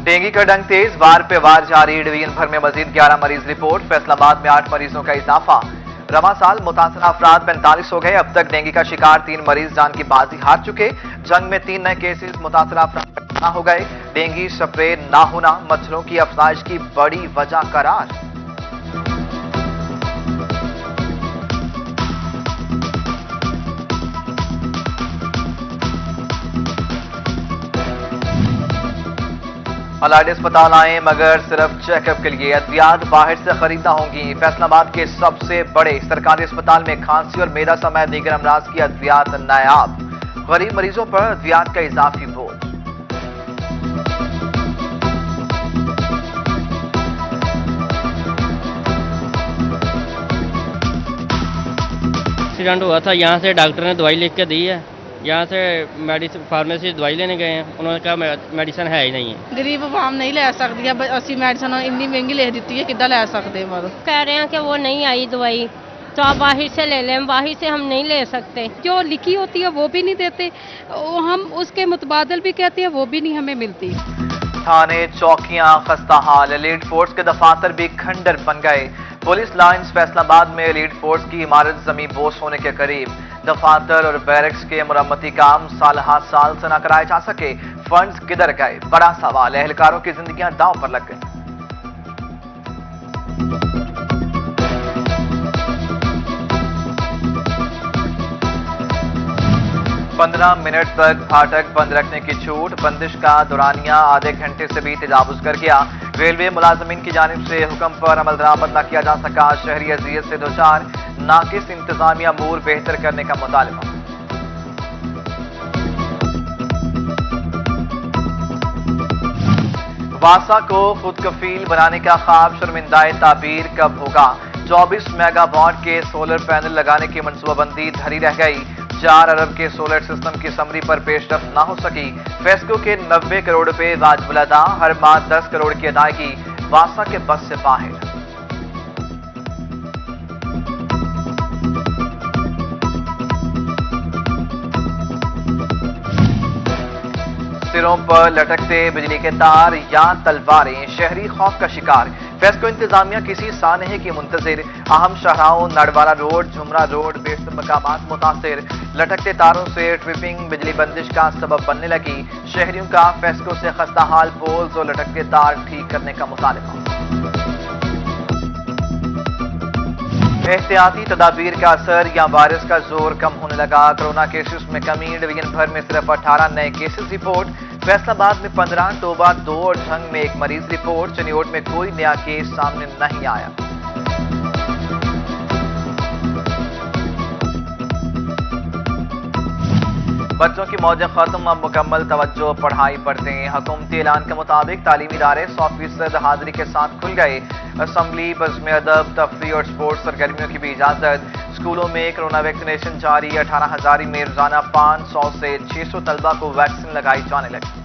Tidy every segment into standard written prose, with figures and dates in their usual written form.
Dengue का डंक तेज, वार पे वार जारी। डिवीजन भर में मजीद 11 मरीज रिपोर्ट। फैसलाबाद में 8 मरीजों का इजाफा। रवा साल मुतासरा अफराद 45 हो गए। अब तक डेंगू का शिकार 3 मरीज जान की बाजी हार चुके। जंग में 3 नए केसेस मुतासरा अफराद हो गए। डेंगू स्प्रे ना होना मच्छरों की अफजाइश की बड़ी वजह करार। अलाइड अस्पताल आए मगर सिर्फ चेकअप के लिए। अद्वियात बाहर से खरीदना होंगी। फैसलाबाद के सबसे बड़े सरकारी अस्पताल में खांसी और मेदा समेत दीगर अमराज की अद्वियात नायाब। गरीब मरीजों पर अद्वियात का इजाफी बोझ। एक्सीडेंट हुआ था, यहाँ से डॉक्टर ने दवाई लिख के दी है। यहाँ से मेडिसिन फार्मेसी दवाई लेने गए हैं, उन्होंने कहा मेडिसिन है ही नहीं है। गरीब आवाम नहीं ले सकती है, असि मेडिसिन इन्नी महंगी ले दी है, कितना ले सकते हैं। मतलब कह रहे हैं कि वो नहीं आई दवाई, तो आप बाहर से ले लें। बाहर से हम नहीं ले सकते। जो लिखी होती है वो भी नहीं देते, हम उसके मुतबादल भी कहते हैं, वो भी नहीं हमें मिलती। थाने चौकियां खस्ता हाल। एलीट फोर्स के दफातर भी खंडर बन गए। पुलिस लाइन्स फैसलाबाद में एलीट फोर्स की इमारत जमीन बोस होने के करीब। दफातर और बैरक्स के मुरम्मती काम साल से न कराए जा सके। फंड्स किधर गए, बड़ा सवाल। एहलकारों की जिंदगियां दांव पर लग गई। 15 मिनट तक फाटक बंद रखने की छूट। बंदिश का दौरानिया आधे घंटे से भी तजावुज कर गया। रेलवे मुलाजमीन की जानिब से हुक्म पर अमल दरामद न किया जा सका। शहरी अजियत से दो चार। नाकिस इंतजामिया अमूर बेहतर करने का मुतालबा। वासा को खुद कफील बनाने का ख्वाब शर्मिंदाए ताबीर कब होगा। 24 मेगावाट के सोलर पैनल लगाने की मनसूबाबंदी धरी रह गई। 4 अरब के सोलर सिस्टम की समरी पर पेशरफ न हो सकी। फेस्को के 90 करोड़ रुपए वाजिब अदा। हर माह 10 करोड़ की अदायगी वासा के बस से बाहर। सिरों पर लटकते बिजली के तार या तलवारें, शहरी खौफ का शिकार। फेस्को इंतजामिया किसी सानहे की मुंतजिर। अहम शाहराहों नडवाला रोड, झुमरा रोड, बेशतर मकामात मुतासिर। लटकते तारों से ट्रिपिंग बिजली बंदिश का सबब बनने लगी। शहरियों का फेस्को से खस्ता हाल। पोल्स और लटकते तार ठीक करने का मुतालबा। एहतियाती तदाबीर का असर या वायरस का जोर कम होने लगा। कोरोना केसेस में कमी। डिवीजन भर में सिर्फ 18 नए केसेस रिपोर्ट। फैसलाबाद में 15, टोबा 2 और झंग में 1 मरीज रिपोर्ट। चनियोट में कोई नया केस सामने नहीं आया। बच्चों की मौजें खत्म, अब मुकम्मल तवज्जो पढ़ाई पर दें। हुकूमती ऐलान के मुताबिक तालीमी इदारे 100% हाजिरी के साथ खुल गए। असम्बली, बज़्म अदब, तफरीह और स्पोर्ट्स सरगर्मियों की भी इजाजत। स्कूलों में कोरोना वैक्सीनेशन जारी। 18,000 में रोजाना 500 से 600 तलबा को वैक्सीन लगाई जाने लगी।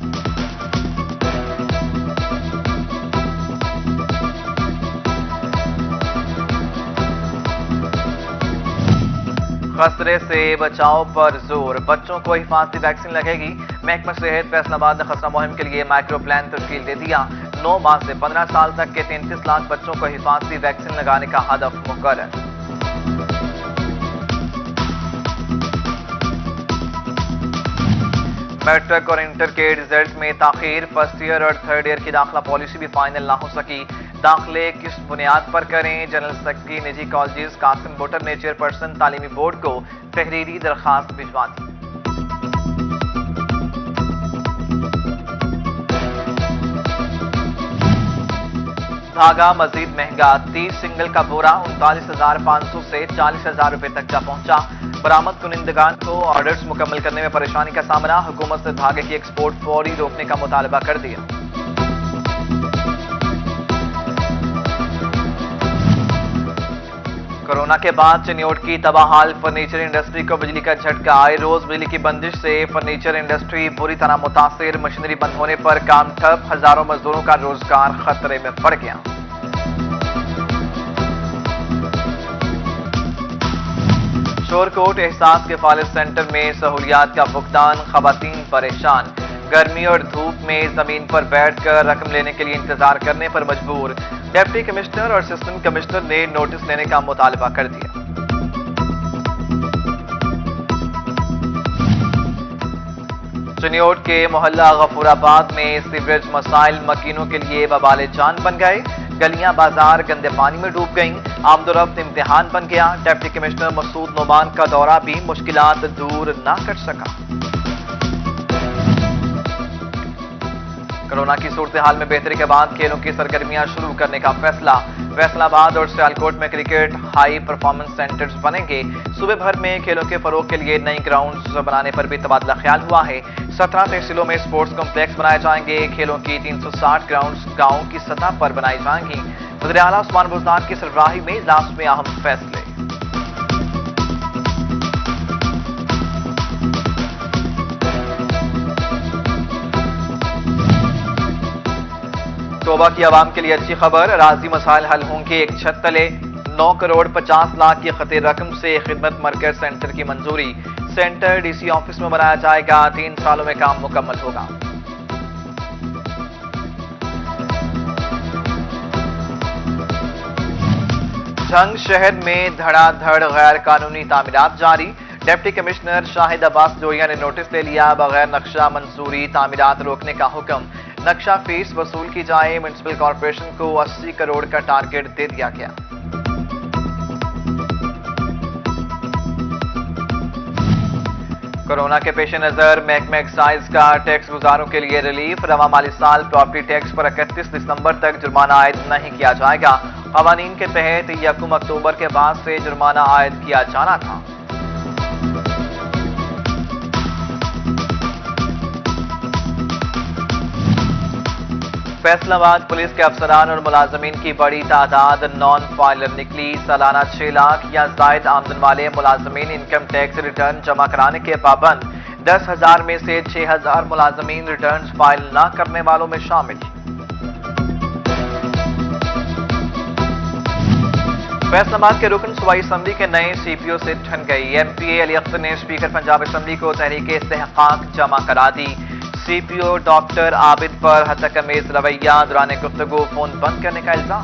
खसरे से बचाव पर जोर। बच्चों को हिफाजती वैक्सीन लगेगी। महकमा सेहत फैसलाबाद ने खसरा मुहिम के लिए माइक्रो प्लान तश्कील दे दिया। 9 माह से 15 साल तक के 33 लाख बच्चों को हिफाजती वैक्सीन लगाने का हदफ मुकर्रर। मैट्रिक और इंटर के रिजल्ट में ताखीर। फर्स्ट ईयर और थर्ड ईयर की दाखिला पॉलिसी भी फाइनल ना हो सकी। दाखिले किस बुनियाद पर करें। जनरल सेक्रेटरी निजी कॉलेजेस कासिम बोटर ने चेयरपर्सन तालीमी बोर्ड को तहरीरी दरखास्त भिजवा दी। धागा मजीद महंगा। 30 सिंगल का बोरा 39,500 से 40,000 रुपए तक जा पहुंचा। बरामद कुनिंदगान को ऑर्डर्स मुकम्मल करने में परेशानी का सामना। हुकूमत से धागे की एक्सपोर्ट फौरी रोकने का मुतालबा कर दिया। कोरोना के बाद चनियोट की तबाहाल फर्नीचर इंडस्ट्री को बिजली का झटका। आए रोज बिजली की बंदिश से फर्नीचर इंडस्ट्री बुरी तरह मुतासिर। मशीनरी बंद होने पर काम ठप। हजारों मजदूरों का रोजगार खतरे में पड़ गया। शोरकोट एहसास किफालत सेंटर में सहूलियात का भुगतान। खवातीन परेशान। गर्मी और धूप में जमीन पर बैठकर रकम लेने के लिए इंतजार करने पर मजबूर। डिप्टी कमिश्नर और असिस्टेंट कमिश्नर ने नोटिस लेने का मुतालबा कर दिया। चिन्योट के मोहल्ला गफूराबाद में सीवरेज मसाइल मकीनों के लिए बवाले जान बन गए। गलियां बाजार गंदे पानी में डूब गईं। आमदोरफ्त इम्तिहान बन गया। डिप्टी कमिश्नर मसूद नोमान का दौरा भी मुश्किलात दूर ना कर सका। कोरोना की सूरत हाल में बेहतरी के बाद खेलों की सरगर्मियां शुरू करने का फैसला। फैसलाबाद और सियालकोट में क्रिकेट हाई परफॉर्मेंस सेंटर्स बनेंगे। सूबे भर में खेलों के फरोग के लिए नई ग्राउंड्स बनाने पर भी तबादला ख्याल हुआ है। 17 तहसीलों में स्पोर्ट्स कॉम्प्लेक्स बनाए जाएंगे। खेलों की 360 ग्राउंड्स गांव की सतह पर बनाई जाएंगी। वज़ीर आला उस्मान बुज़दार की सरबराही में इजलास में अहम फैसले। तोबा की आवाम के लिए अच्छी खबर। राजी मसाइल हल होंगे एक छत तले। 9 करोड़ 50 लाख की खतीर रकम से खिदमत मरकज सेंटर की मंजूरी। सेंटर डीसी ऑफिस में बनाया जाएगा। 3 सालों में काम मुकम्मल होगा। झंग शहर में धड़ाधड़ गैर कानूनी तामीरात जारी। डिप्टी कमिश्नर शाहिद अब्बास जोया ने नोटिस ले लिया। बगैर नक्शा मंजूरी तामीरात रोकने का हुक्म। नक्शा फीस वसूल की जाए। म्युनिसिपल कॉर्पोरेशन को 80 करोड़ का टारगेट दे दिया गया। कोरोना के पेश नजर महकमा एक्साइज का टैक्स गुजारों के लिए रिलीफ। रवा माली साल प्रॉपर्टी टैक्स पर 31 दिसंबर तक जुर्माना आयद नहीं किया जाएगा। कवानीन के तहत 1 अक्टूबर के बाद से जुर्माना आयद किया जाना था। फैसलाबाद पुलिस के अफसरान और मुलाजमीन की बड़ी तादाद नॉन फाइलर निकली। सालाना 6 लाख या जायद आमदन वाले मुलाजमीन इनकम टैक्स रिटर्न जमा कराने के पाबंद। 10,000 में से 6,000 मुलाजमीन रिटर्न फाइल न करने वालों में शामिल। फैसलाबाद के रुकन सूबाई असम्बली के नए CPO से ठन गई। MPA अली अख्तर ने स्पीकर पंजाब असम्बली को तहरीक इस्तेहकाक जमा करा दी। CPO डॉक्टर आबिद पर हतकमेज रवैया। दौरान गुफ्तगू फोन बंद करने का इल्जाम।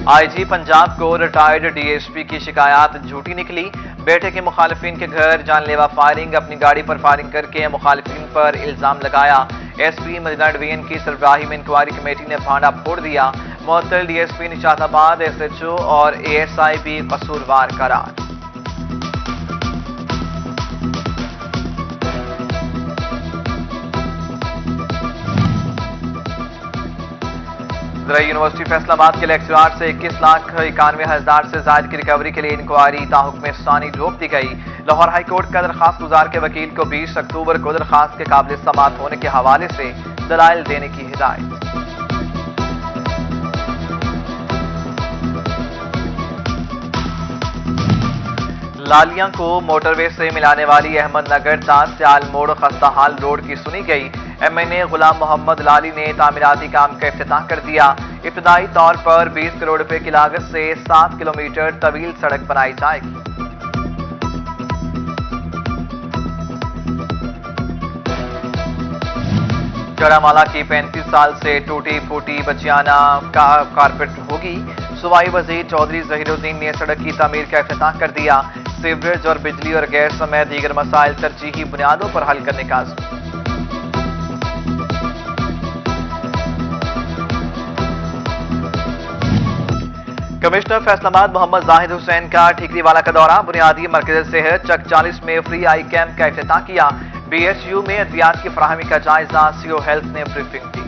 IG पंजाब को रिटायर्ड DSP की शिकायत झूठी निकली। बेटे के मुखालिफिन के घर जानलेवा फायरिंग। अपनी गाड़ी पर फायरिंग करके मुखालिफिन पर इल्जाम लगाया। SP मदीना डिवीजन की सरबराही में इंक्वायरी कमेटी ने भांडा फोड़ दिया। मुअत्तल DSP निशाताबाद SHO और ASI भी कसूरवार करार। यूनिवर्सिटी फैसलाबाद के लेक्चरार से 21,91,000 से ज्यादा की रिकवरी के लिए इंक्वायरी ताहुक्म सानी रोक दी गई। लाहौर हाईकोर्ट का दरखास्त गुजार के वकील को 20 अक्टूबर को दरखास्त के काबिल समाअत होने के हवाले से दलाइल देने की हिदायत। लालियां को मोटरवे से मिलाने वाली अहमदनगर ताज सियाल मोड़ खस्ताहाल रोड की सुनी गई। MNA गुलाम मोहम्मद लाली ने तामीराती काम का इफ्तिताह कर दिया। इब्तदाई तौर पर 20 करोड़ रुपए की लागत से 7 किलोमीटर तवील सड़क बनाई जाएगी। जड़ामाला की 35 साल से टूटी फूटी बचियाना का कारपेट होगी। सूबाई वजीर चौधरी जहीरुद्दीन ने सड़क की तामीर का इफ्तिताह कर दिया। सीवरेज और बिजली और गैस समेत दीगर मसाइल तरजीही बुनियादों पर हल करने का अज़्म। कमिश्नर फैसलाबाद मोहम्मद जाहिद हुसैन का ठीकरीवाला का दौरा। बुनियादी मरकज़ सेहत चक 40 में फ्री आई कैंप का इफ्तिताह किया। BHU में अद्वियात की फराहमी का जायजा। CO हेल्थ ने ब्रीफिंग दी।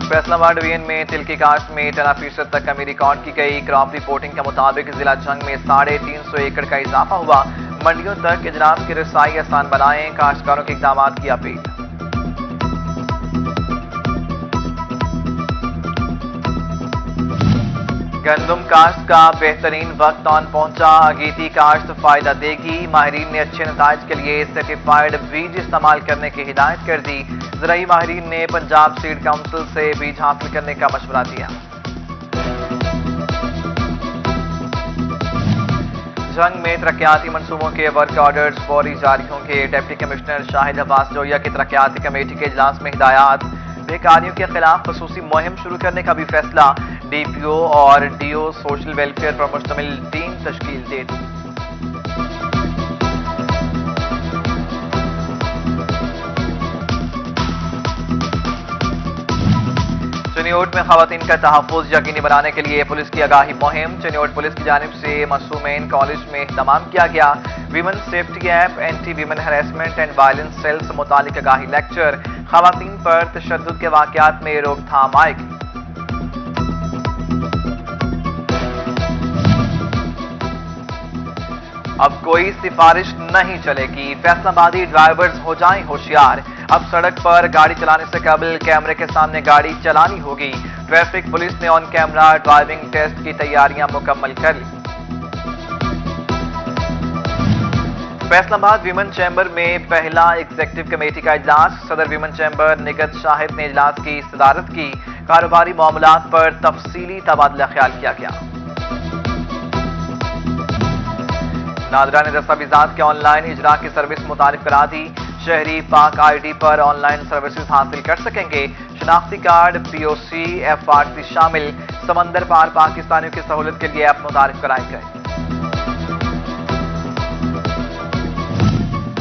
फैसलाबाद डिवीजन में तिल की काश्त में 10% तक कमी रिकॉर्ड की गई। क्रॉप रिपोर्टिंग के मुताबिक जिला जंग में 350 एकड़ का इजाफा हुआ। मंडियों तक इजनास की रसाई आसान बनाएं। काश्तकारों के इकदाम की अपील। गंदम काश्त का बेहतरीन वक्त ऑन पहुंचा। अगेती काश्त फायदा देगी। माहिरीन ने अच्छे नताइज के लिए सर्टिफाइड बीज इस्तेमाल करने की हिदायत कर दी। ज़राई माहिरीन ने पंजाब सीड काउंसिल से बीज हासिल करने का मशवरा दिया। जंग में तरक्याती मनसूबों के वर्क ऑर्डर्स फौरी जारी होंगे। डिप्टी कमिश्नर शाहिद अब्बास जोया की तरक्याती कमेटी के इजलास में हिदायत। बेकारियों के खिलाफ खसूसी मुहिम शुरू करने का भी फैसला। डीपीओ और डीओ सोशल वेलफेयर पर मुश्तमिल टीम तश्कील दे दी। चिन्योट में खवातीन का तहफ़्फ़ुज़ यकीनी बनाने के लिए पुलिस की आगाही मुहिम। चिन्योट पुलिस की जानिब से मासूमेन कॉलेज में इहतमाम किया गया। Women safety app, anti women harassment and violence cell से मुतालिक आगाही लेक्चर। खवातीन पर तशद्दुद के वाक़यात में रोकथाम आएगी। अब कोई सिफारिश नहीं चलेगी, फैसलाबादी ड्राइवर्स हो जाएं होशियार। अब सड़क पर गाड़ी चलाने से कबल कैमरे के सामने गाड़ी चलानी होगी। ट्रैफिक पुलिस ने ऑन कैमरा ड्राइविंग टेस्ट की तैयारियां मुकम्मल कर ली। फैसलाबाद विमेन चैम्बर में पहला एग्जीक्यूटिव कमेटी का इजलास। सदर विमेन चैम्बर निगत शाहिद ने इजलास की सदारत की। कारोबारी मामलात पर तफसीली तबादला ख्याल किया गया। नादरा ने दस्तावेजात के ऑनलाइन इजरा की सर्विस मुतारिफ करा दी। शहरी पाक आईडी पर ऑनलाइन सर्विसेज हासिल कर सकेंगे। शनाख्ती कार्ड, पीओसी, एफआरसी शामिल। समंदर पार पाकिस्तानियों की सहूलत के लिए ऐप मुतारिफ कराए गए।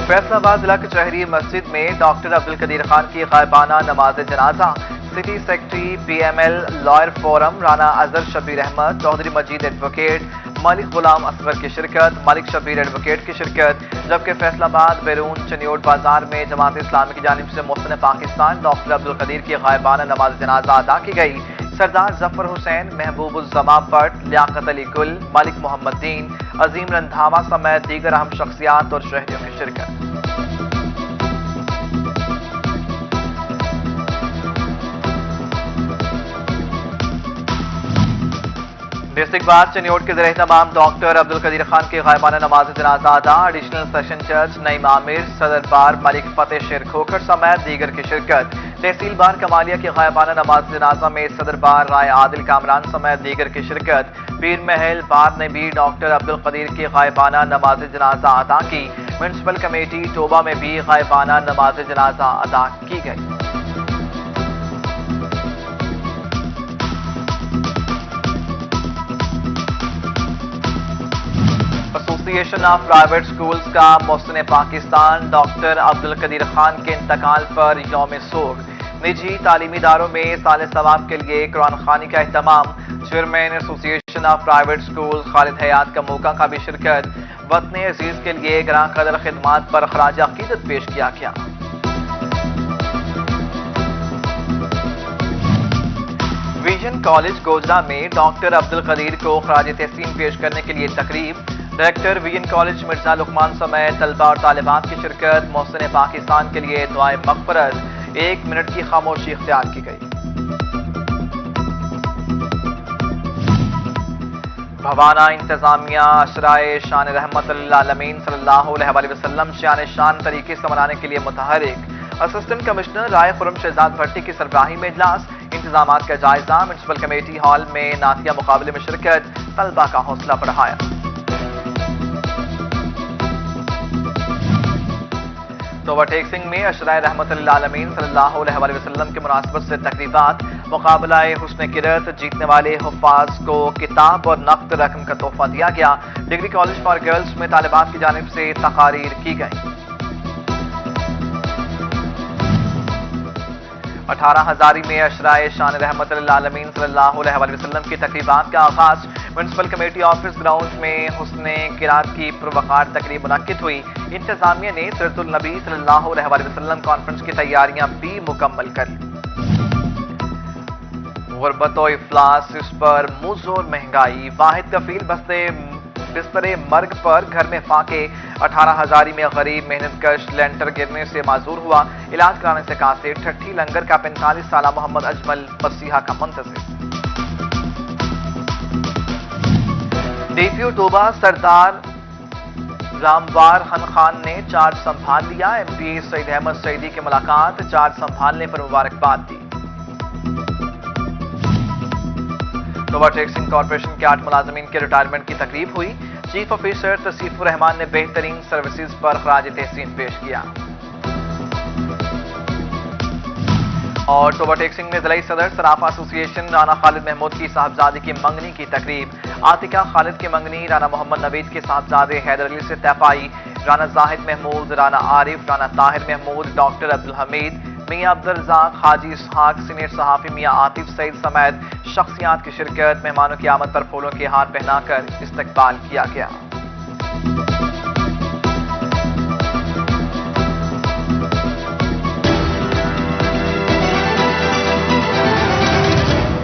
फैसलाबाद जिला कचहरी मस्जिद में डॉक्टर अब्दुल कदीर खान की गायबाना नमाज जनाजा। City secretary, PML, lawyer forum, Rana Azhar Shabbir Ahmed, Chaudhry Majeed advocate, Malik Ghulam Asghar की शिरकत, मलिक शबीर एडवोकेट की शिरकत। जबकि फैसलाबाद, बैरून, चनियोट बाजार में जमात इस्लामी की जानिब से मोहसिन पाकिस्तान डॉक्टर अब्दुल कदीर की गायबाना नमाज जनाजा अदा की गई। सरदार जफर हुसैन, महबूबुज़्ज़मा भट्ट, लियाकत अली गुल, मलिक मोहम्मद दीन, अजीम रंधावा समेत दीगर अहम शख्सियात और शहरियों की शिरकत। डिस्ट्रिक्ट बार चनियोट के ज़रिए तमाम डॉक्टर अब्दुल कदीर खान की गायबाना नमाज जनाजा अदा। एडिशनल सेशन जज नईम आमिर, सदर बार मलिक फतेह शेर खोखर समेत दीगर की शिरकत। तहसील बार कमालिया की गायबाना नमाज जनाजा में सदर बार राय आदिल कामरान समेत दीगर की शिरकत। पीर महल बार ने भी डॉक्टर अब्दुल कदीर की गायबाना नमाज जनाजा अदा की। म्यूनसिपल कमेटी टोबा में भी गायबाना नमाज जनाजा अदा की गई। एसोसिएशन ऑफ प्राइवेट स्कूल्स का मोहसिन पाकिस्तान डॉक्टर अब्दुल कदीर खान के इंतकाल पर यौम सोग। निजी तालीमी इदारों में साल सवाब के लिए कुरान खानी का एहतमाम। Chairman association of private school Khalid Hayat का मौका का भी शिरकत। वतन अजीज के लिए ग्रां कदर खिदमात पर खराज अकीदत पेश किया गया। विजन कॉलेज गोजरा में डॉक्टर अब्दुल कदीर को खराज तहसीन पेश करने के लिए तकरीब। Director vision college Mirza Luqman समेत तलबा और तालिबात की शिरकत। मोहसिन पाकिस्तान के लिए दुआए मग़फ़िरत। 1 मिनट की खामोशी इख्तियार की गई। भवाना इंतजामिया अशराए शान रहमतुल आलमीन सल्लल्लाहु अलैहि वसल्लम शान शान तरीके से मनाने के लिए मुतहरिक। असिस्टेंट कमिश्नर राय खुरम शहजाद भट्टी की सरबराही में इजलास। इंतजामात का जायजा। म्यूनसिपल कमेटी हॉल में नातिया मुकाबले में शिरकत। तलबा का हौसला बढ़ाया। ओवरटेक सिंह में अशराए रहमतुल आलमीन सल्लल्लाहु अलैहि वसल्लम के मुनासिबत से तकरीबात। मुकाबला-ए हुस्न किरत। जीतने वाले हुफ्फाज को किताब और नक़द रकम का तोहफा दिया गया। डिग्री कॉलेज फॉर गर्ल्स में तालिबात की जानिब से तकारीर की गई। 18 हज़ारी में अशराए शान रहमतुल आलमीन सल्लल्लाहु अलैहि वसल्लम की तकरीबात का आगाज। म्यूनसिपल कमेटी ऑफिस ग्राउंड में हुस्न किरात की पुरवकार तकरीब मुनक्किद हुई। इंतजामिया ने सीरतुल नबी सल्लल्लाहु अलैहि वसल्लम कॉन्फ्रेंस की तैयारियां भी मुकम्मल कर ली। गुर्बत और इफ्लास, इस पर मुज़ोर महंगाई। वाहिद कफील बिस्तरे मर्ग पर घर में फाके। 18 हज़ारी में गरीब मेहनतकश लेंटर गिरने से माजूर हुआ। इलाज कराने से कासिर। ठट्ठी लंगर का 45 साल मोहम्मद अजमल मसीहा का मुंतज़िर। डीपीओ टोबा सरदार रामवार खान ने चार्ज संभाल लिया। एमपी सईद अहमद सईदी की मुलाकात। चार्ज संभालने पर मुबारकबाद दी। टोबा टैक्सिंग कॉरपोरेशन के 8 मुलाजमीन के रिटायरमेंट की तकरीब हुई। चीफ ऑफिसर तसीफुर रहमान ने बेहतरीन सर्विसेज पर खराज तहसीन पेश किया। और टोबा टैक्सिंग में जिला सदर सराफा एसोसिएशन राना खालिद महमूद की साहबजादी की मंगनी की तकरीब। आतिका खालिद की मंगनी राना मोहम्मद नवीद के साहबजादे हैदर अली से तय पाई। राना जाहिद महमूद, राना आरिफ, राना ताहिर महमूद, डॉक्टर अब्दुल हमीद, मियाँ अब्दुल रज़ाक, हाजी इसहाक, सीनियर सहाफ़ी मियाँ आतिफ सईद समेत शख्सियात की शिरकत। मेहमानों की आमद पर फूलों के हार पहनाकर इस्तकबाल किया गया।